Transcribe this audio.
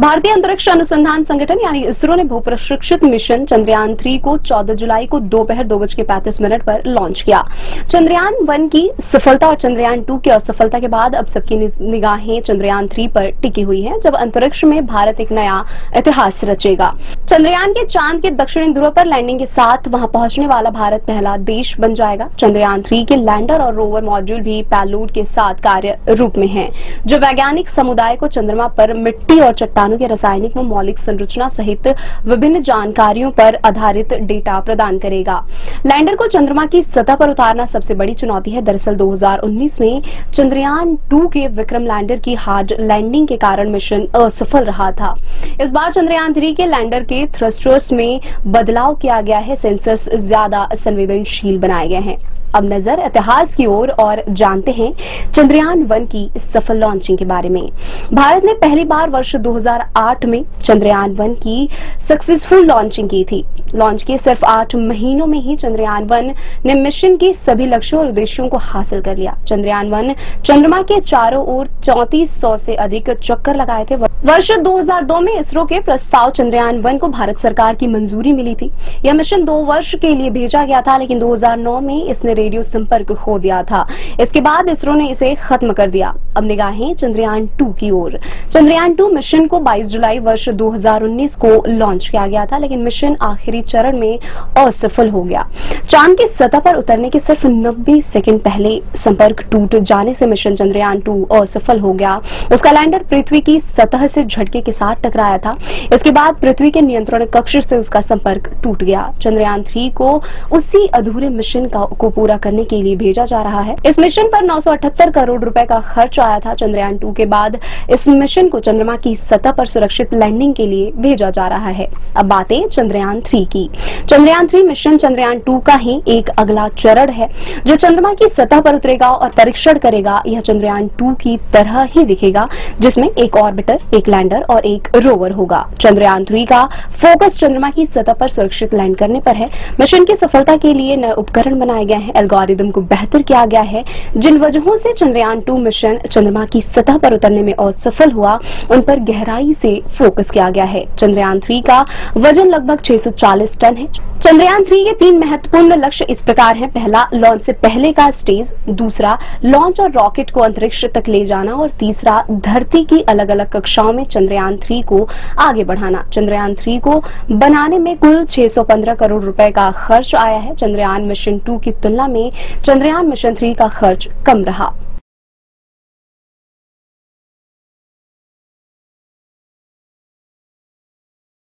भारतीय अंतरिक्ष अनुसंधान संगठन यानी इसरो ने भू-प्रशिक्षित मिशन चंद्रयान 3 को 14 जुलाई को दोपहर 2:35 पर लॉन्च किया। चंद्रयान 1 की सफलता और चंद्रयान 2 की असफलता के बाद अब सबकी निगाहें चंद्रयान 3 पर टिकी हुई हैं, जब अंतरिक्ष में भारत एक नया इतिहास रचेगा। चंद्रयान के चांद के दक्षिणी ध्रुव पर लैंडिंग के साथ वहां पहुंचने वाला भारत पहला देश बन जाएगा। चंद्रयान 3 के लैंडर और रोवर मॉड्यूल भी पेलोड के साथ कार्य रूप में हैं, जो वैज्ञानिक समुदाय को चंद्रमा पर मिट्टी और चट्टानों के रासायनिक व मौलिक संरचना सहित विभिन्न जानकारियों पर आधारित डेटा प्रदान करेगा। लैंडर को चंद्रमा की सतह पर उतारना सबसे बड़ी चुनौती है। दरअसल 2019 में चंद्रयान 2 के विक्रम लैंडर की हार्ड लैंडिंग के कारण मिशन असफल रहा था। इस बार चंद्रयान 3 के लैंडर के थ्रस्टर्स में बदलाव किया गया है। सेंसर्स ज्यादा संवेदनशील बनाए गए हैं। अब नजर इतिहास की ओर और जानते हैं चंद्रयान 1 की सफल लॉन्चिंग के बारे में। भारत ने पहली बार वर्ष 2008 में चंद्रयान 1 की सक्सेसफुल लॉन्चिंग की थी। लॉन्च के सिर्फ 8 महीनों में ही चंद्रयान 1 ने मिशन के सभी लक्ष्यों और उद्देश्यों को हासिल कर लिया। चंद्रयान 1 चंद्रमा के चारों ओर 3400 से अधिक चक्कर लगाए थे। वर्ष 2002 में इसरो के प्रस्ताव चंद्रयान 1 को भारत सरकार की मंजूरी मिली थी। यह मिशन 2 वर्ष के लिए भेजा गया था, लेकिन 2009 में इसने रेडियो संपर्क खो दिया था। इसके बाद इसरो ने इसे खत्म कर दिया। अब निगाहें चंद्रयान 2 की ओर। चंद्रयान 2 मिशन को 22 जुलाई वर्ष 2019 को लॉन्च किया गया था, लेकिन मिशन आखिरी चरण में असफल हो गया। चांद की सतह पर उतरने के सिर्फ 90 सेकंड पहले संपर्क टूट जाने से मिशन चंद्रयान 2 असफल हो गया। उसका लैंडर पृथ्वी की सतह से झटके के साथ टकराया था। इसके बाद पृथ्वी के नियंत्रण कक्ष से उसका संपर्क टूट गया। चंद्रयान 3 को उसी अधूरे मिशन को पूरा करने के लिए भेजा जा रहा है। इस मिशन पर 978 करोड़ रुपए का खर्च आया था। चंद्रयान 2 के बाद इस मिशन को चंद्रमा की सतह पर सुरक्षित लैंडिंग के लिए भेजा जा रहा है। अब बातें चंद्रयान 3 की। चंद्रयान 3 मिशन चंद्रयान 2 का ही एक अगला चरण है, जो चंद्रमा की सतह पर उतरेगा और परीक्षण करेगा। यह चंद्रयान 2 की तरह ही दिखेगा, जिसमें एक ऑर्बिटर, एक लैंडर और एक रोवर होगा। चंद्रयान 3 का फोकस चंद्रमा की सतह पर सुरक्षित लैंड करने पर है। मिशन की सफलता के लिए नए उपकरण बनाए गए हैं, एल्गोरिदम को बेहतर किया गया है। जिन वजहों से चंद्रयान 2 मिशन चंद्रमा की सतह पर उतरने में असफल हुआ, उन पर गहराई से फोकस किया गया है। चंद्रयान 3 का वजन लगभग 640 टन है। चंद्रयान 3 के 3 महत्वपूर्ण लक्ष्य इस प्रकार हैं। पहला, लॉन्च से पहले का स्टेज। दूसरा, लॉन्च और रॉकेट को अंतरिक्ष तक ले जाना। और तीसरा, धरती की अलग अलग कक्षाओं में चंद्रयान 3 को आगे बढ़ाना। चंद्रयान 3 को बनाने में कुल 615 करोड़ रुपए का खर्च आया है। चंद्रयान मिशन 2 की तुलना में चंद्रयान मिशन 3 का खर्च कम रहा।